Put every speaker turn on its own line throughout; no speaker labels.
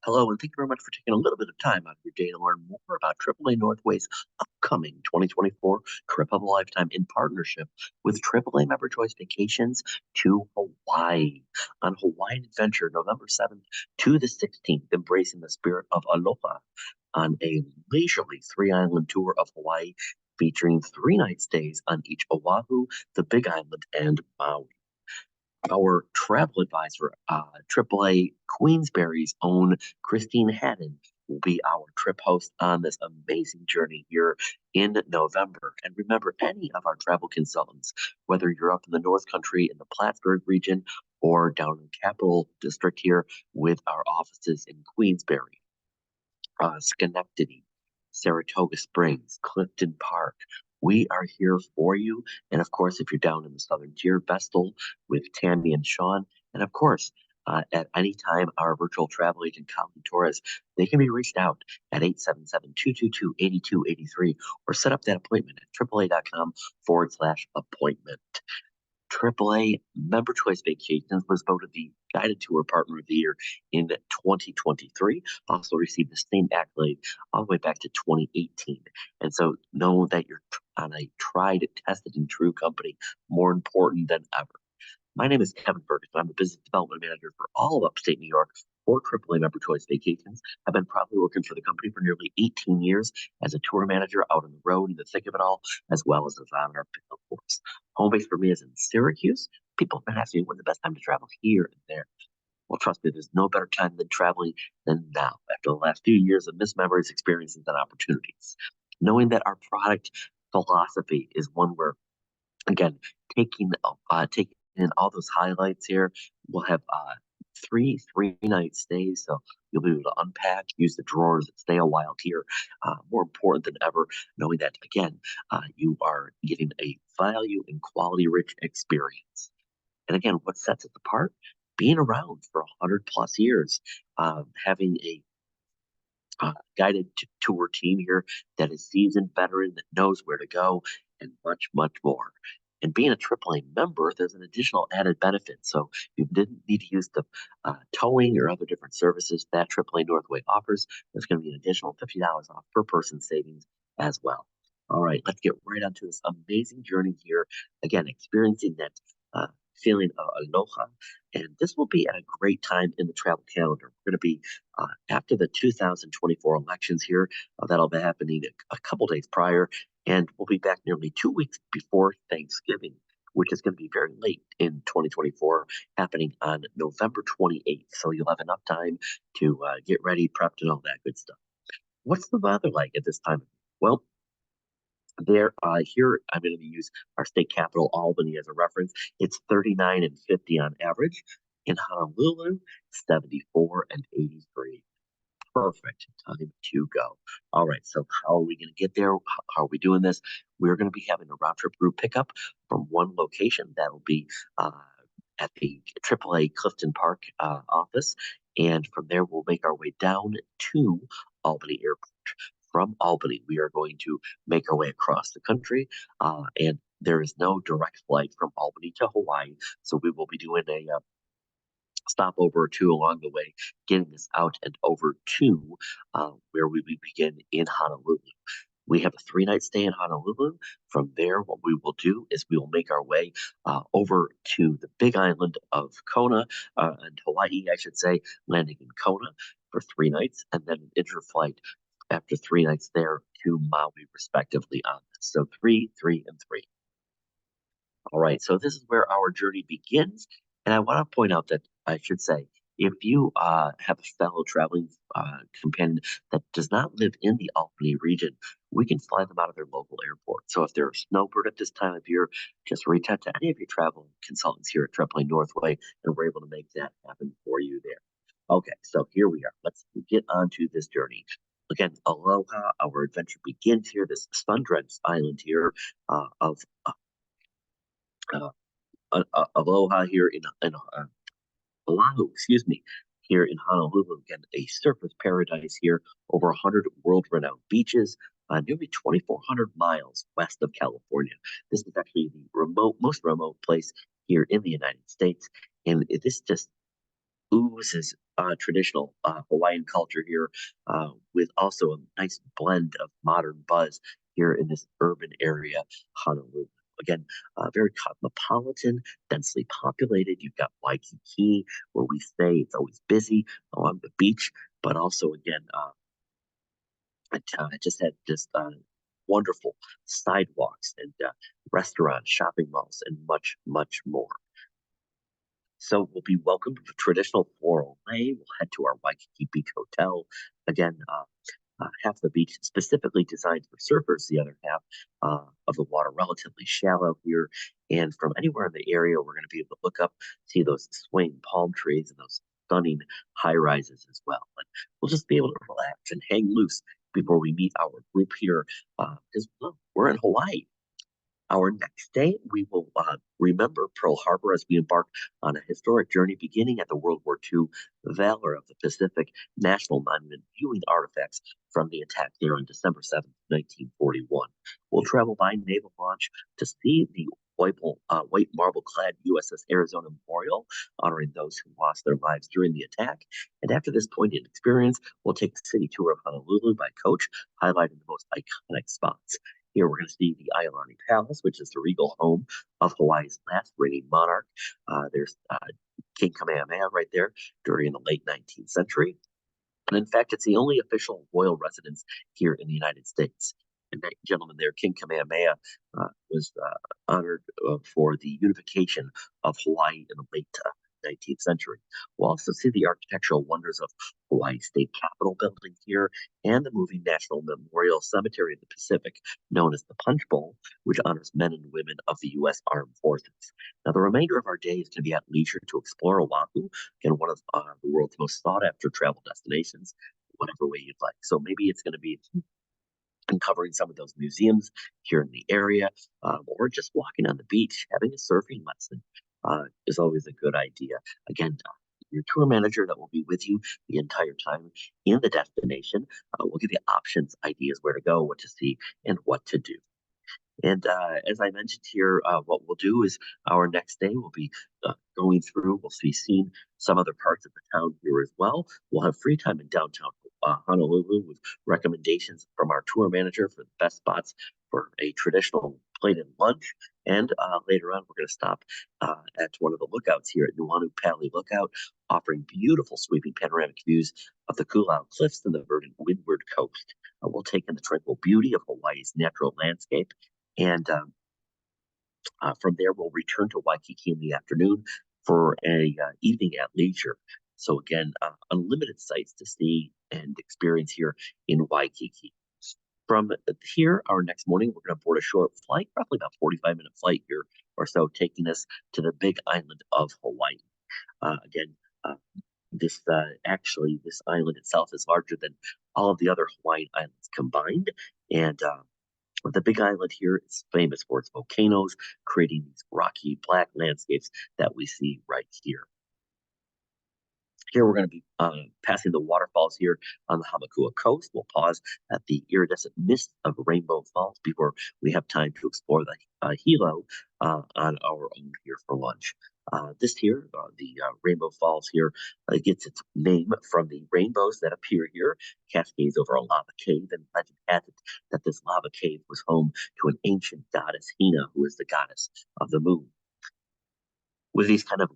Hello, and thank you very much for taking a little bit of time out of your day to learn more about AAA Northway's upcoming 2024 trip of a lifetime in partnership with AAA Member Choice Vacations to Hawaii. On Hawaiian Adventure, November 7th to the 16th, embracing the spirit of aloha on a leisurely three-island tour of Hawaii featuring 3 night stays on each Oahu, the Big Island, and Maui. Our travel advisor, AAA Queensberry's own Christine Haddon, will be our trip host on this amazing journey here in November. And remember, any of our travel consultants, whether you're up in the North Country in the Plattsburgh region or down in Capital District here with our offices in Queensberry, Schenectady, Saratoga Springs, Clifton Park. We are here for you. And of course, if you're down in the Southern Tier, Vestal with Tammy and Sean. And of course, at any time, our virtual travel agent, Colin Torres, they can be reached out at 877-222-8283 or set up that appointment at AAA.com/appointment. AAA Member Choice Vacations was voted the Guided Tour Partner of the Year in 2023. Also received the same accolade all the way back to 2018. And so know that you're on a tried, tested, and true company, more important than ever. My name is Kevin Ferguson. I'm the business development manager for all of upstate New York for AAA Member Choice Vacations. I've been proudly working for the company for nearly 18 years as a tour manager out on the road in the thick of it all, as well as on our pickup force. Home base for me is in Syracuse. People have been asking me when's the best time to travel here and there. Well, trust me, there's no better time than traveling than now, after the last few years of missed memories, experiences, and opportunities. Knowing that our product philosophy is one where, again, taking in all those highlights here. We'll have three-night stays, so you'll be able to unpack, use the drawers, stay a while here. More important than ever, knowing that again, you are getting a value and quality-rich experience. And again, what sets it apart? Being around for 100 plus years, having a guided tour team here that is seasoned veteran that knows where to go and much, much more. And being a AAA member, there's an additional added benefit. So you didn't need to use the towing or other different services that AAA Northway offers. There's going to be an additional $50 off per person savings as well. All right, let's get right onto this amazing journey here. Again, experiencing that feeling of aloha. And this will be at a great time in the travel calendar. We're going to be after the 2024 elections here. That'll be happening a couple days prior. And we'll be back nearly 2 weeks before Thanksgiving, which is going to be very late in 2024, happening on November 28th. So you'll have enough time to get ready, prepped, and all that good stuff. What's the weather like at this time? Well, there, here I'm going to use our state capital, Albany, as a reference. It's 39 and 50 on average. In Honolulu, 74 and 83. Perfect time to go. All right, so how are we going to get there? How are we doing this? We're going to be having a round trip group pickup from one location. That'll be at the AAA Clifton Park office. And from there, we'll make our way down to Albany Airport. From Albany, we are going to make our way across the country. And there is no direct flight from Albany to Hawaii. So we will be doing a stopover or two along the way, getting us out and over to where we begin in Honolulu. We have a 3 night stay in Honolulu. From there, what we will do is we will make our way over to the Big Island of Kona and Hawaii, I should say, landing in Kona for 3 nights, and then an interflight after 3 nights there to Maui, respectively, on this. So 3, 3, and 3. All right, so this is where our journey begins. And I want to point out that I should say, if you have a fellow traveling companion that does not live in the Albany region, we can fly them out of their local airport. So if they're a snowbird at this time of year, just reach out to any of your travel consultants here at AAA Northway, and we're able to make that happen for you there. Okay, so here we are. Let's get on to this journey. Again, aloha, our adventure begins here, this sun-drenched island here of uh, aloha here in Oahu, excuse me, here in Honolulu. Again, a surfers paradise here, over 100 world-renowned beaches, nearly 2,400 miles west of California. This is actually the most remote place here in the United States, and this just oozes traditional Hawaiian culture here, with also a nice blend of modern buzz here in this urban area, Honolulu. Again, very cosmopolitan, densely populated. You've got Waikiki, where we stay. It's always busy along the beach, but also, again, it just had just wonderful sidewalks and restaurants, shopping malls, and much, much more. So we'll be welcomed with a traditional floral lay. We'll head to our Waikiki Beach Hotel. Again, half the beach specifically designed for surfers, the other half of the water relatively shallow here. And from anywhere in the area, we're going to be able to look up, see those swaying palm trees and those stunning high rises as well. And we'll just be able to relax and hang loose before we meet our group here, because well, we're in Hawaii. Our next day, we will remember Pearl Harbor as we embark on a historic journey beginning at the World War II Valor of the Pacific National Monument, viewing artifacts from the attack there on December 7th, 1941. We'll travel by naval launch to see the white marble-clad USS Arizona Memorial, honoring those who lost their lives during the attack. And after this poignant experience, we'll take the city tour of Honolulu by coach, highlighting the most iconic spots. Here we're going to see the Ailani Palace, which is the regal home of Hawaii's last reigning monarch. There's King Kamehameha right there during the late 19th century. And in fact, it's the only official royal residence here in the United States. And that gentleman there, King Kamehameha, was honored for the unification of Hawaii in the late 19th century. We'll also see the architectural wonders of Hawaii State Capitol building here and the moving National Memorial Cemetery in the Pacific, known as the Punch Bowl, which honors men and women of the U.S. Armed Forces. Now, the remainder of our day is going to be at leisure to explore Oahu, again, one of the world's most sought after travel destinations, whatever way you'd like. So maybe it's going to be uncovering some of those museums here in the area, or just walking on the beach, having a surfing lesson is always a good idea. Again, your tour manager that will be with you the entire time in the destination will give you options, ideas where to go, what to see, and what to do. And as I mentioned here, what we'll do is our next day will be going through, we'll be seeing some other parts of the town here as well. We'll have free time in downtown Honolulu with recommendations from our tour manager for the best spots for a traditional plate and lunch. And later on, we're going to stop at one of the lookouts here at Nuanu Pali Lookout, offering beautiful sweeping panoramic views of the Koolau Cliffs and the verdant windward coast. We'll take in the tranquil beauty of Hawaii's natural landscape, and from there, we'll return to Waikiki in the afternoon for a evening at leisure. So again, unlimited sights to see and experience here in Waikiki. From here, our next morning, we're going to board a short flight, roughly about 45-minute flight here or so, taking us to the big island of Hawaii. Again, this this island itself is larger than all of the other Hawaiian islands combined, and the Big Island here is famous for its volcanoes, creating these rocky black landscapes that we see right here. Here we're going to be passing the waterfalls here on the Hamakua coast. We'll pause at the iridescent mist of Rainbow Falls before we have time to explore the Hilo on our own here for lunch. This here, the Rainbow Falls here, gets its name from the rainbows that appear here, cascades over a lava cave, and legend has it that this lava cave was home to an ancient goddess, Hina, who is the goddess of the moon. With these kind of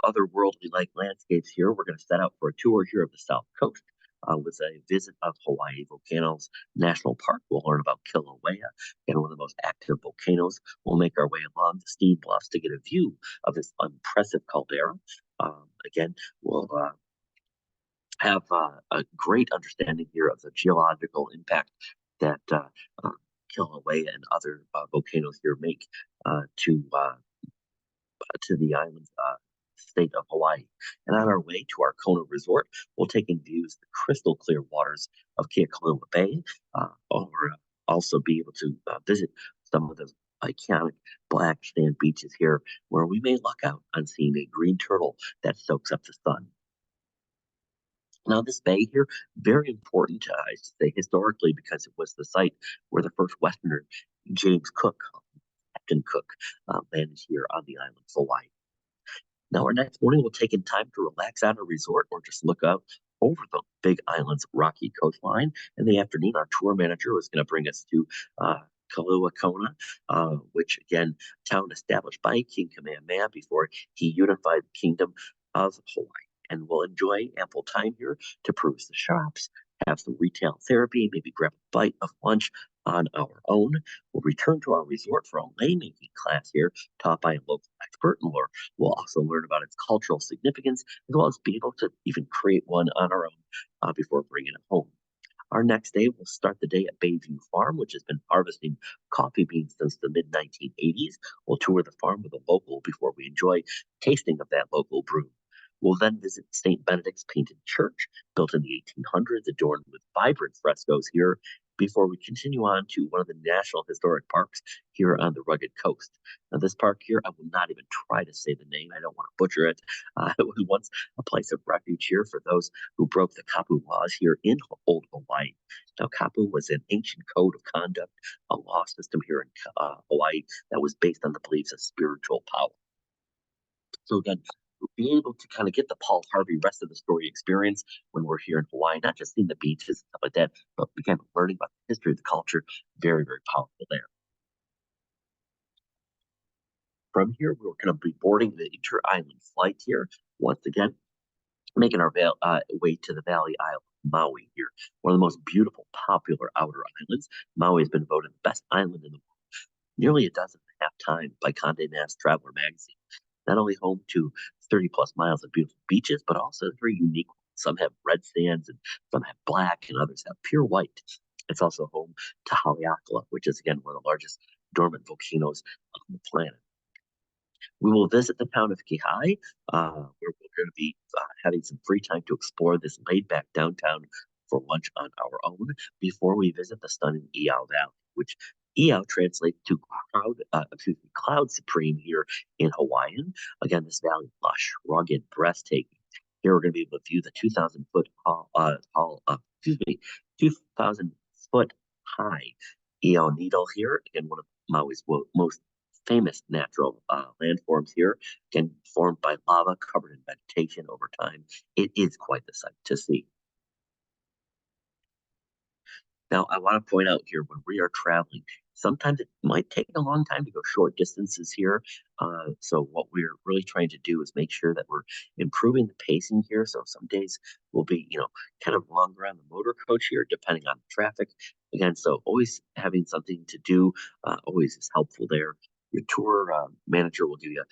otherworldly like landscapes here, we're going to set out for a tour here of the South Coast with a visit of Hawaii Volcanoes National Park. We'll learn about Kilauea, and one of the most active volcanoes. We'll make our way along the steam bluffs to get a view of this impressive caldera. Again, we'll have a great understanding here of the geological impact that Kilauea and other volcanoes here make to the island state of Hawaii. And on our way to our Kona resort, we'll take in views the crystal clear waters of Keakalua Bay, or also be able to visit some of the iconic black sand beaches here, where we may luck out on seeing a green turtle that soaks up the sun. Now, this bay here, very important, I should say, historically, because it was the site where the first Westerner, James Cook, Captain Cook, landed here on the island of Hawaii. Now, our next morning, we'll take in time to relax at a resort or just look out over the Big Island's rocky coastline. In the afternoon, our tour manager was going to bring us to uh, Kailua Kona, which again, town established by King Kamehameha before he unified the kingdom of Hawaii. And we'll enjoy ample time here to peruse the shops, have some retail therapy, maybe grab a bite of lunch on our own. We'll return to our resort for a lei making class here, taught by a local expert, and we'll also learn about its cultural significance, as well as be able to even create one on our own before bringing it home. Our next day, we'll start the day at Bayview Farm, which has been harvesting coffee beans since the mid 1980s. We'll tour the farm with a local before we enjoy tasting of that local brew. We'll then visit St. Benedict's Painted Church, built in the 1800s, adorned with vibrant frescoes here, before we continue on to one of the National Historic Parks here on the rugged coast. Now, this park here, I will not even try to say the name. I don't want to butcher it. It was once a place of refuge here for those who broke the kapu laws here in old Hawaii. Now, kapu was an ancient code of conduct, a law system here in Hawaii that was based on the beliefs of spiritual power. So again, being able to kind of get the Paul Harvey rest of the story experience when we're here in Hawaii, not just seeing the beaches and stuff like that, but again, learning about the history of the culture, very, very powerful there. From here, we're going to be boarding the inter-island flight here. Once again, making our way to the Valley Isle of Maui here, one of the most beautiful, popular outer islands. Maui has been voted the best island in the world nearly a dozen and a half times by Condé Nast Traveler magazine. Not only home to 30 plus miles of beautiful beaches, but also very unique ones. Some have red sands and some have black, and others have pure white. It's also home to Haleakala, which is again one of the largest dormant volcanoes on the planet. We will visit the town of Kihei, where we're going to be having some free time to explore this laid back downtown for lunch on our own before we visit the stunning Iao Valley, which Iao translates to cloud supreme here in Hawaiian. Again, this valley lush, rugged, breathtaking. Here we're going to be able to view the 2,000 foot high Iao Needle here, again, one of Maui's most famous natural landforms here, again, formed by lava covered in vegetation over time. It is quite the sight to see. Now, I want to point out here when we are traveling, sometimes it might take a long time to go short distances here. So, what we're really trying to do is make sure that we're improving the pacing here. So, some days will be, kind of longer on the motor coach here, depending on the traffic. Again, so always having something to do always is helpful there. Your tour manager will give you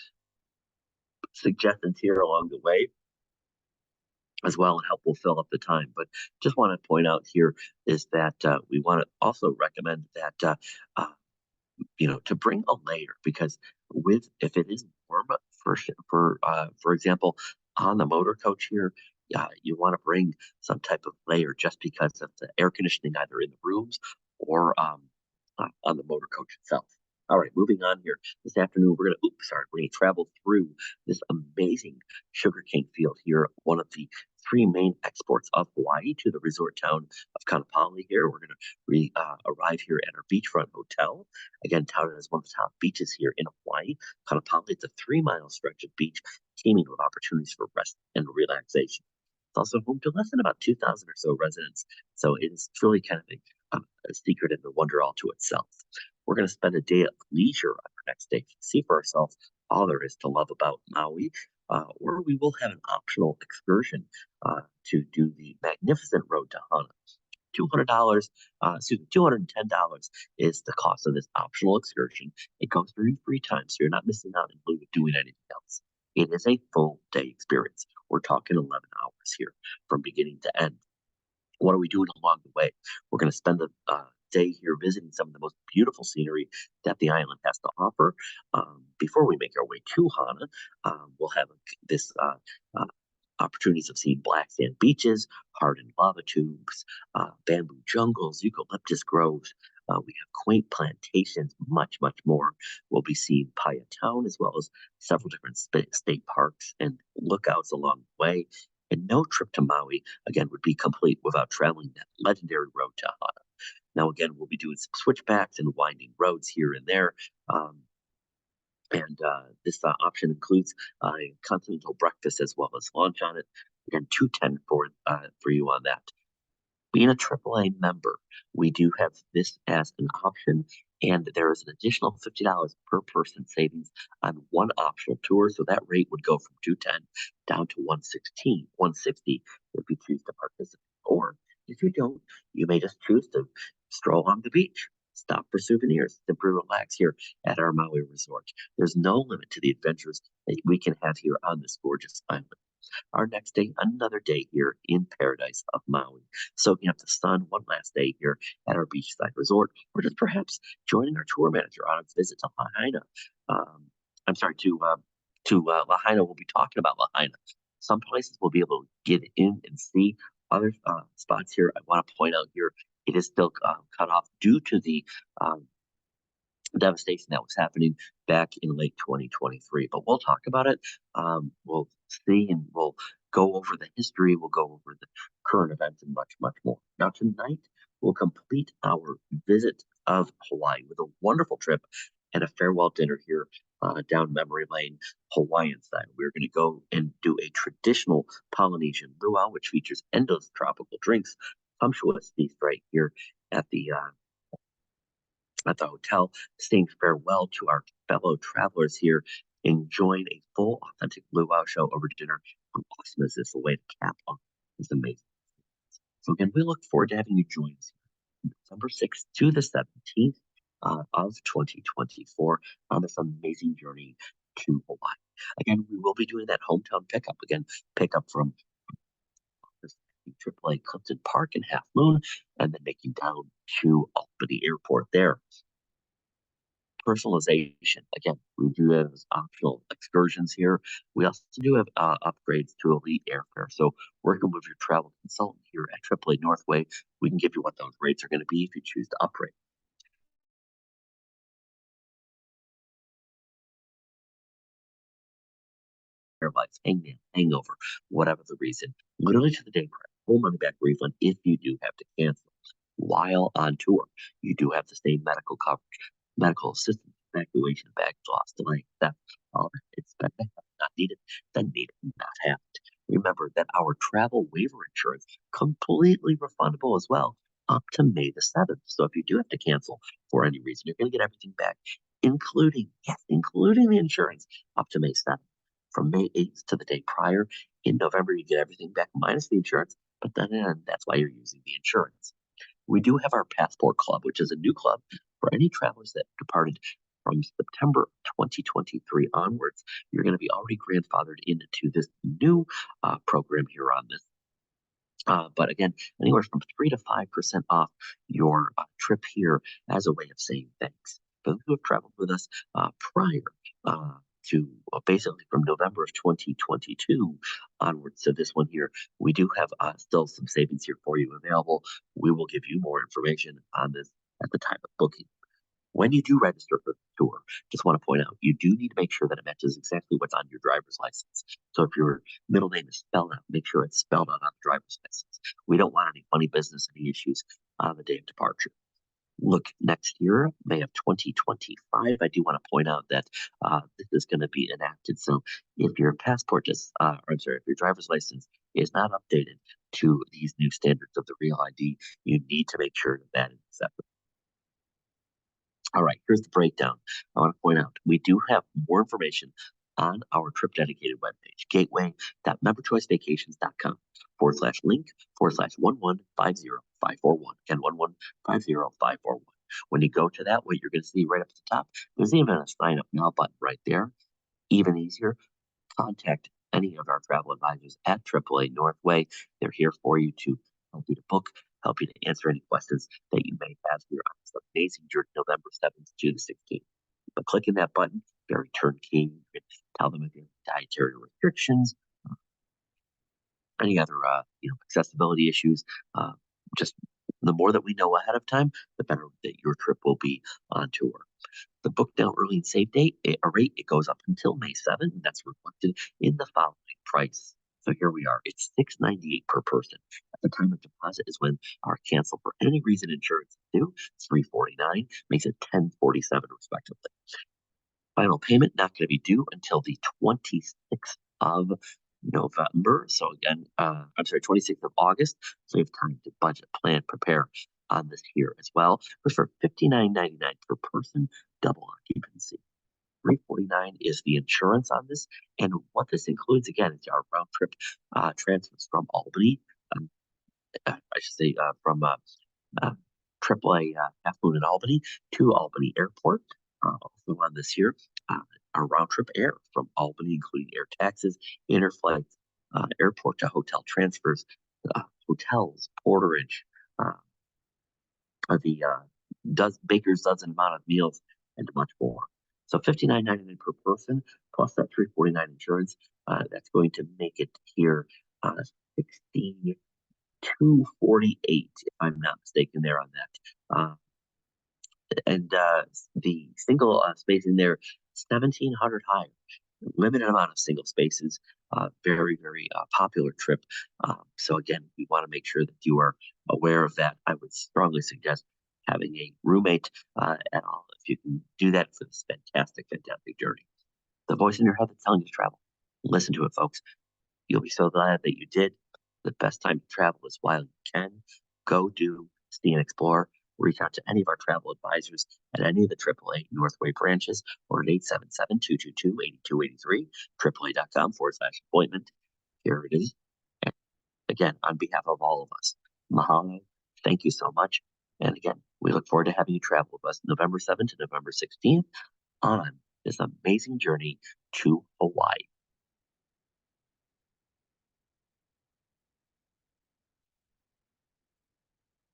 suggestions here along the way as well and help will fill up the time. But just want to point out here is that we want to also recommend that to bring a layer because with if it is warm for example on the motor coach here. You want to bring some type of layer just because of the air conditioning either in the rooms or on the motor coach itself. All right, moving on here. This afternoon, we're going to travel through this amazing sugarcane field here, one of the three main exports of Hawaii to the resort town of Kaanapali here. We're going to arrive here at our beachfront hotel. Again, touted as one of the top beaches here in Hawaii. Kaanapali, it's a 3 mile stretch of beach teeming with opportunities for rest and relaxation. It's also home to less than about 2,000 or so residents, so it is truly kind of a secret and a wonder all to itself. We're going to spend a day of leisure on our next day to see for ourselves all there is to love about Maui, or we will have an optional excursion to do the magnificent road to Hana. $210 is the cost of this optional excursion. It goes during free time, so you're not missing out in lieu of doing anything else. It is a full day experience. We're talking 11 hours here from beginning to end. What are we doing along the way? We're going to spend the day here visiting some of the most beautiful scenery that the island has to offer. Before we make our way to Hana, we'll have this opportunities of seeing black sand beaches, hardened lava tubes, bamboo jungles, eucalyptus groves. We have quaint plantations, much, much more. We'll be seeing Paia Town as well as several different state parks and lookouts along the way. And no trip to Maui, again, would be complete without traveling that legendary road to Hana. Now, again, we'll be doing some switchbacks and winding roads here and there. And this option includes a continental breakfast as well as lunch on it. Again, 210 for you on that. Being a AAA member, we do have this as an option, and there is an additional $50 per person savings on one optional tour. So that rate would go from 210 down to 160 if you choose to participate. Or if you don't, you may just choose to stroll on the beach, stop for souvenirs, simply relax here at our Maui resort. There's no limit to the adventures that we can have here on this gorgeous island. Our next day, another day here in paradise of Maui, soaking up the sun one last day here at our beachside resort, or just perhaps joining our tour manager on a visit to Lahaina. I'm sorry, to Lahaina. We'll be talking about Lahaina. Some places we'll be able to get in and see. Other spots here, I want to point out here, it is still cut off due to the devastation that was happening back in late 2023. But we'll talk about it. We'll see and we'll go over the history. We'll go over the current events and much, much more. Now, tonight, we'll complete our visit of Hawaii with a wonderful trip and a farewell dinner here down memory lane, Hawaiian style. We're going to go and do a traditional Polynesian luau, which features endless tropical drinks, sumptuous feast right here at the hotel, saying farewell to our fellow travelers here, enjoying a full, authentic luau show over dinner. How awesome is this? The way to cap off is amazing. So again, we look forward to having you join us December 6th to the 17th of 2024 on this amazing journey to Hawaii. Again, we will be doing that hometown pickup. Again, pickup from AAA Clifton Park and Half Moon, and then making down to Albany Airport there. Personalization. Again, we do have optional excursions here. We also do have upgrades to elite airfare. So working with your travel consultant here at AAA Northway, we can give you what those rates are going to be if you choose to upgrade. Airlines, hangman, hangover, whatever the reason, literally to the day price, full money back refund if you do have to cancel. While on tour, you do have the same medical coverage, medical assistance, evacuation, baggage loss, delay, theft, all that. It's better to have not needed than needed not have it. Remember that our travel waiver insurance completely refundable as well up to May the 7th. So if you do have to cancel for any reason, you're going to get everything back, including, yes, including the insurance up to May 7th. From May 8th to the day prior, in November, you get everything back minus the insurance, but then that's why you're using the insurance. We do have our Passport Club, which is a new club for any travelers that departed from September 2023 onwards. You're going to be already grandfathered into this new program here on this. But again, anywhere from 3 to 5% off your trip here as a way of saying thanks. Those who have traveled with us prior to basically from November of 2022 onwards to this one here, we do have still some savings here for you available. We will give you more information on this at the time of booking. When you do register for the tour, just want to point out, you do need to make sure that it matches exactly what's on your driver's license. So if your middle name is spelled out, make sure it's spelled out on the driver's license. We don't want any funny business, any issues on the day of departure. Look, next year, May of 2025, I do want to point out that this is going to be enacted. So if your passport is, or I'm sorry, if your driver's license is not updated to these new standards of the Real ID, you need to make sure that that is acceptable. All right, here's the breakdown. I want to point out we do have more information on our trip dedicated webpage, gateway.memberchoicevacationscom/link/11505441. Again, 1150541. When you go to that, what you're going to see right up at the top, there's even a sign up now button right there. Even easier, contact any of our travel advisors at AAA Northway. They're here for you to help you to book, help you to answer any questions that you may have here on this amazing journey, November 7th to the 16th. But clicking that button, very turnkey. You can tell them if you have dietary restrictions, any other accessibility issues. Just the more that we know ahead of time, the better that your trip will be on tour. The book now early and save date rate, it goes up until May 7th, and that's reflected in the following price. So here we are. It's $698 per person. At the time of deposit is when our cancel for any reason insurance is due. It's $349, makes it $1047 respectively. Final payment not going to be due until the 26th of November. So again, I'm sorry, 26th of August. So you have time to budget, plan, prepare on this here as well. But for $59.99 per person, double occupancy. $349 is the insurance on this, and what this includes again is our round trip transfers from Albany. Um, I should say from uh, AAA Half Moon in Albany to Albany Airport. Also on this year, our round trip air from Albany, including air taxes, interflights, airport to hotel transfers, hotels, porterage, uh, the baker's dozen amount of meals, and much more. So $59.99 per person plus that $349 insurance. That's going to make it here 6248, if I'm not mistaken, there on that. And the single space in there, 1,700 higher. Limited amount of single spaces. Very, very popular trip. So again, we want to make sure that you are aware of that. I would strongly suggest having a roommate at all if you can do that for this fantastic, fantastic journey. The voice in your head that's telling you to travel. Listen to it, folks. You'll be so glad that you did. The best time to travel is while you can. Go do, see, and explore. Reach out to any of our travel advisors at any of the AAA Northway branches or at 877-222-8283, AAA.com/appointment. Here it is. And again, on behalf of all of us, mahalo. Thank you so much. And again, we look forward to having you travel with us November 7th to November 16th on this amazing journey to Hawaii.